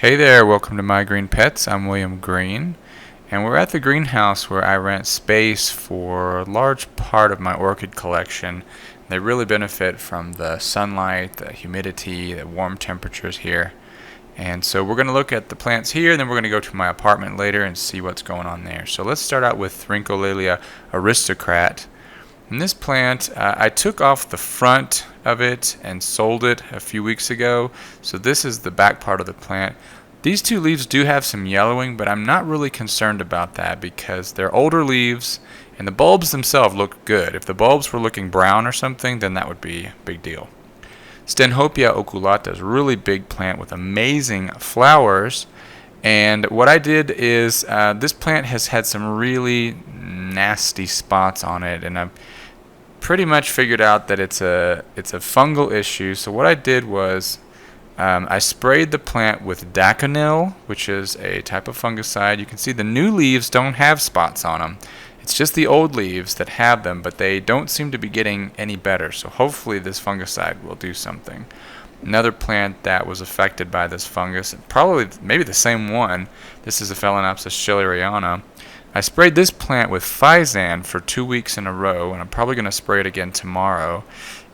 Hey there, welcome to My Green Pets. I'm William Green, and we're at the greenhouse where I rent space for a large part of my orchid collection. They really benefit from the sunlight, the humidity, the warm temperatures here. And so we're going to look at the plants here, and then we're going to go to my apartment later and see what's going on there. So let's start out with Rhyncholaelia Aristocrat. And this plant, I took off the front of it and sold it a few weeks ago. So this is the back part of the plant. These two leaves do have some yellowing, but I'm not really concerned about that because they're older leaves and the bulbs themselves look good. If the bulbs were looking brown or something, then that would be a big deal. Stanhopea oculata is a really big plant with amazing flowers. And what I did is this plant has had some really nasty spots on it, and I've pretty much figured out that it's a fungal issue. So what I did was I sprayed the plant with Daconil, which is a type of fungicide. You can see the new leaves don't have spots on them. It's just the old leaves that have them, but they don't seem to be getting any better. So hopefully this fungicide will do something. Another plant that was affected by this fungus, probably maybe the same one. This is a Phalaenopsis schilleriana. I sprayed this plant with Physan for 2 weeks in a row, and I'm probably going to spray it again tomorrow.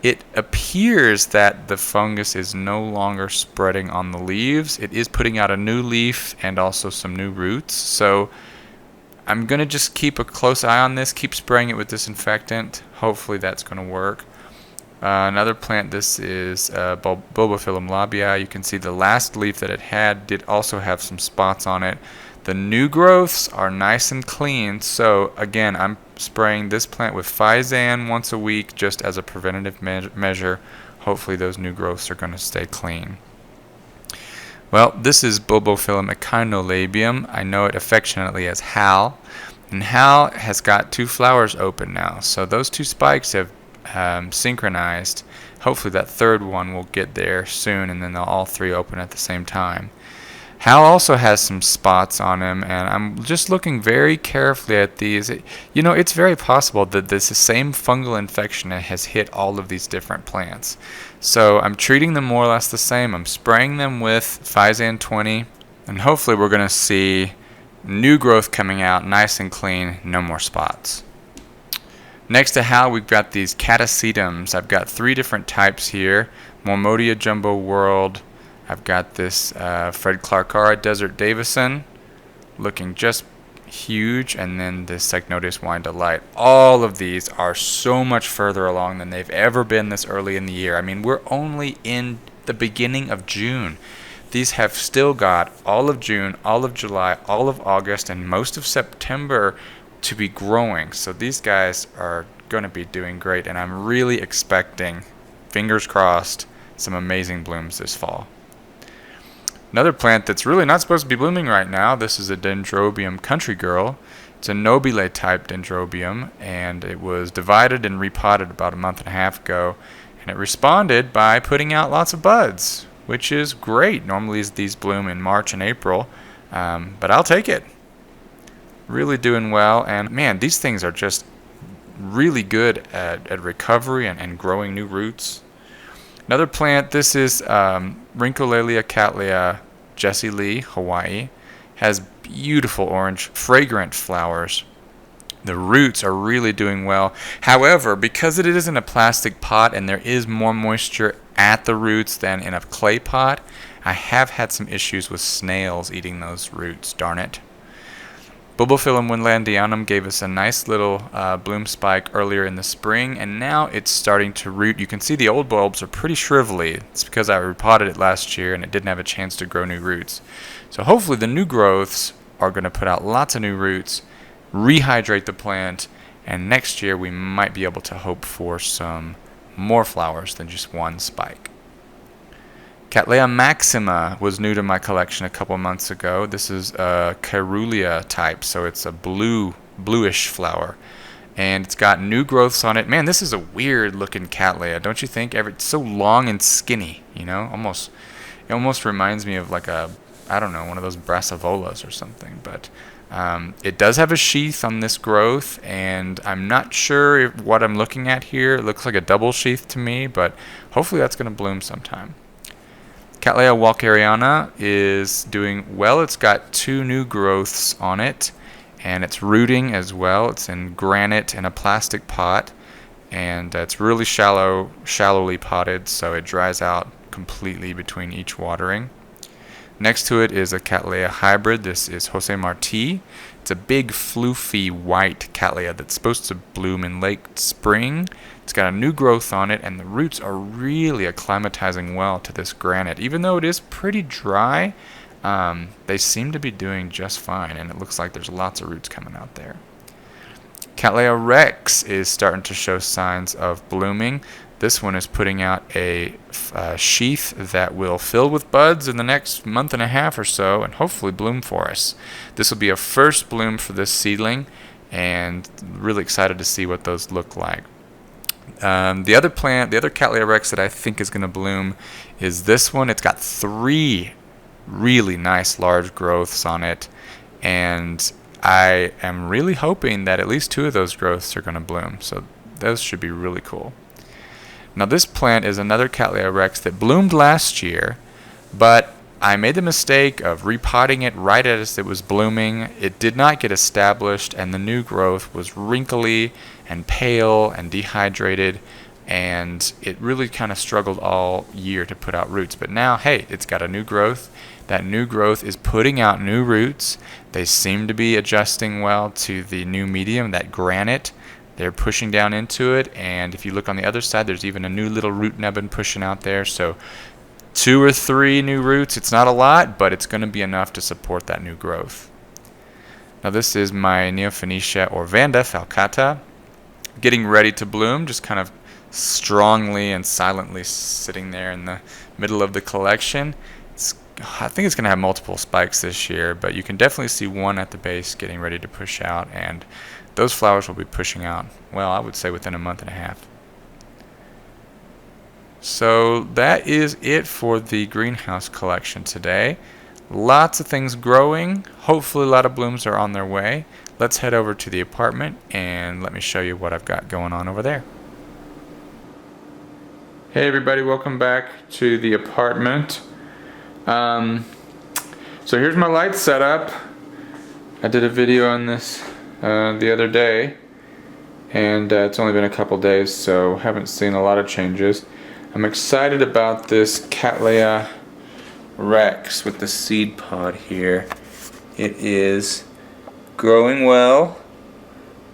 It appears that the fungus is no longer spreading on the leaves. It is putting out a new leaf and also some new roots. So I'm going to just keep a close eye on this, keep spraying it with disinfectant. Hopefully that's going to work. Another plant, this is Bulbophyllum lobbii. You can see the last leaf that it had did also have some spots on it. The new growths are nice and clean, so again, I'm spraying this plant with Physan once a week just as a preventative measure. Hopefully those new growths are going to stay clean. Well, this is Bulbophyllum echinolabium. I know it affectionately as Hal. And Hal has got 2 flowers open now, so those 2 spikes have synchronized. Hopefully that third one will get there soon, and then they'll all 3 open at the same time. Hal also has some spots on him, and I'm just looking very carefully at these. It's very possible that this same fungal infection has hit all of these different plants. So I'm treating them more or less the same. I'm spraying them with Physan 20, and hopefully we're going to see new growth coming out nice and clean, no more spots. Next to Hal, we've got these Catasetums. I've got 3 different types here. Mormodia Jumbo World. I've got this Fredclarkeara Desert Davison, looking just huge, and then this Cycnodes Wine Delight. All of these are so much further along than they've ever been this early in the year. I mean, we're only in the beginning of June. These have still got all of June, all of July, all of August, and most of September to be growing. So these guys are going to be doing great, and I'm really expecting, fingers crossed, some amazing blooms this fall. Another plant that's really not supposed to be blooming right now, this is a Dendrobium Country Girl. It's a nobile type Dendrobium, and it was divided and repotted about a month and a half ago, and it responded by putting out lots of buds, which is great. Normally these bloom in March and April, but I'll take it. Really doing well, and man, these things are just really good at recovery and growing new roots. Another plant, this is Rhyncholaeliocattleya Jessie Lee, Hawaii. Has beautiful orange, fragrant flowers. The roots are really doing well. However, because it is in a plastic pot and there is more moisture at the roots than in a clay pot, I have had some issues with snails eating those roots, darn it. Bulbophyllum wendlandianum gave us a nice little bloom spike earlier in the spring, and now it's starting to root. You can see the old bulbs are pretty shrivelly. It's because I repotted it last year and it didn't have a chance to grow new roots. So hopefully the new growths are going to put out lots of new roots, rehydrate the plant, and next year we might be able to hope for some more flowers than just 1 spike. Cataleya Maxima was new to my collection a couple months ago. This is a cærulea type, so it's a bluish flower. And it's got new growths on it. Man, this is a weird looking Cattleya, don't you think? It's so long and skinny, It almost reminds me of like one of those brassavolas or something. But it does have a sheath on this growth, and I'm not sure what I'm looking at here. It looks like a double sheath to me, but hopefully that's going to bloom sometime. Cattleya walkeriana is doing well. It's got 2 new growths on it, and it's rooting as well. It's in granite in a plastic pot, and it's really shallowly potted, so it dries out completely between each watering. Next to it is a Cattleya hybrid. This is José Martí. It's a big, floofy, white Cattleya that's supposed to bloom in late spring. It's got a new growth on it, and the roots are really acclimatizing well to this granite. Even though it is pretty dry, they seem to be doing just fine, and it looks like there's lots of roots coming out there. Cattleya rex is starting to show signs of blooming. This one is putting out a sheath that will fill with buds in the next month and a half or so, and hopefully bloom for us. This will be a first bloom for this seedling, and really excited to see what those look like. The other Cattleya rex that I think is going to bloom is this one. It's got 3 really nice large growths on it, and I am really hoping that at least 2 of those growths are going to bloom, so those should be really cool. Now this plant is another Cattleya rex that bloomed last year, but I made the mistake of repotting it right as it was blooming. It did not get established, and the new growth was wrinkly and pale and dehydrated, and it really kind of struggled all year to put out roots. But now, hey, it's got a new growth. That new growth is putting out new roots. They seem to be adjusting well to the new medium, that granite. They're pushing down into it, and if you look on the other side, there's even a new little root nubbin pushing out there. So 2 or 3 new roots. It's not a lot, but it's going to be enough to support that new growth. Now this is my Neofinetia or Vanda falcata, getting ready to bloom, just kind of strongly and silently sitting there in the middle of the collection. I think it's going to have multiple spikes this year, but you can definitely see one at the base getting ready to push out, and those flowers will be pushing out, well, I would say within a month and a half. So that is it for the greenhouse collection today. Lots of things growing. Hopefully a lot of blooms are on their way. Let's head over to the apartment and let me show you what I've got going on over there. Hey everybody, welcome back to the apartment. So here's my light setup. I did a video on this the other day, and it's only been a couple days, so haven't seen a lot of changes. I'm excited about this Cattleya rex with the seed pod here. It is growing well,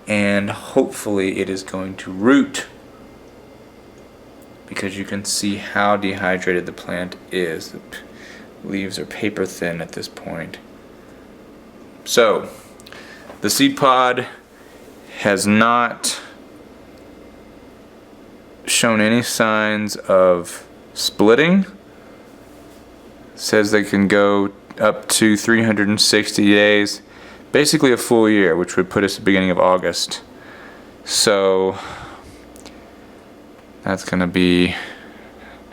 and hopefully it is going to root, because you can see how dehydrated the plant is. The leaves are paper thin at this point. So the seed pod has not shown any signs of splitting. It says they can go up to 360 days, basically a full year, which would put us at the beginning of August. So that's going to be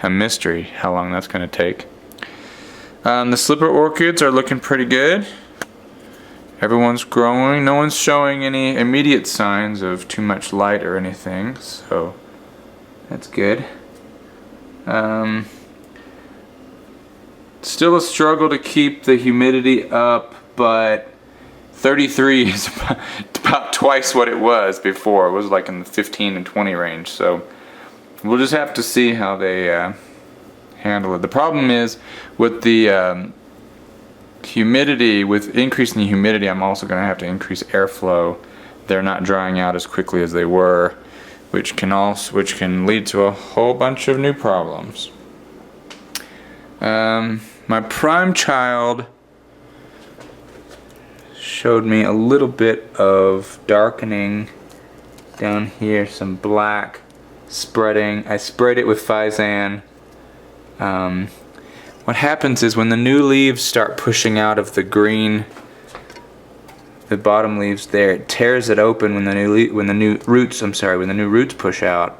a mystery how long that's going to take. The slipper orchids are looking pretty good. Everyone's growing. No one's showing any immediate signs of too much light or anything, so that's good. Still a struggle to keep the humidity up, but 33 is about twice what it was before. It was like in the 15 and 20 range, so we'll just have to see how they handle it. The problem is with the humidity, with increasing the humidity, I'm also going to have to increase airflow. They're not drying out as quickly as they were, which can lead to a whole bunch of new problems. My prime child showed me a little bit of darkening down here, some black spreading. I sprayed it with Physan. What happens is when the new leaves start pushing out of the green, the bottom leaves there, it tears it open when the new roots push out,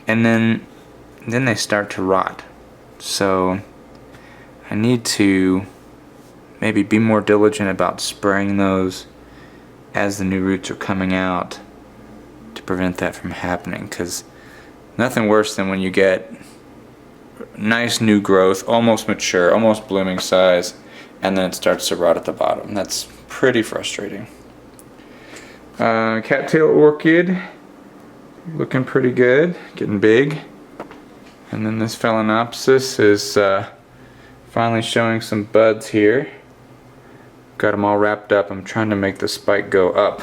and then they start to rot. So I need to maybe be more diligent about spraying those as the new roots are coming out to prevent that from happening, because nothing worse than when you get nice new growth, almost mature, almost blooming size, and then it starts to rot at the bottom. That's pretty frustrating. Cattail orchid, looking pretty good, getting big. And then this Phalaenopsis is finally showing some buds here. Got them all wrapped up. I'm trying to make the spike go up.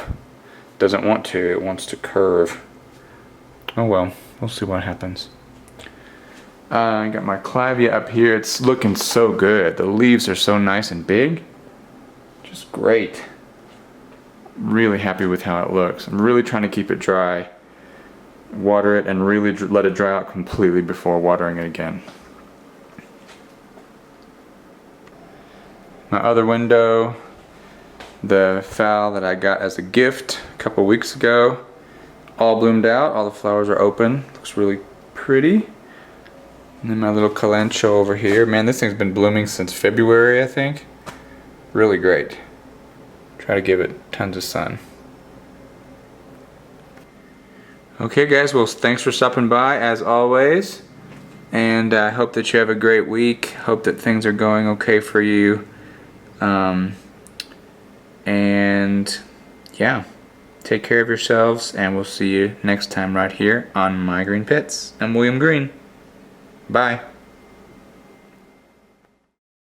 Doesn't want to, it wants to curve. Oh well, we'll see what happens. I got my Mycology up here. It's looking so good. The leaves are so nice and big. Just great. Really happy with how it looks. I'm really trying to keep it dry. Water it and really let it dry out completely before watering it again. My other window, the phal that I got as a gift a couple weeks ago, all bloomed out. All the flowers are open. Looks really pretty. And then my little calancho over here. Man, this thing's been blooming since February, I think. Really great. Try to give it tons of sun. Okay guys, well thanks for stopping by as always. And I hope that you have a great week. Hope that things are going okay for you. And yeah, take care of yourselves, and we'll see you next time right here on My Green Pets. I'm William Green. Bye.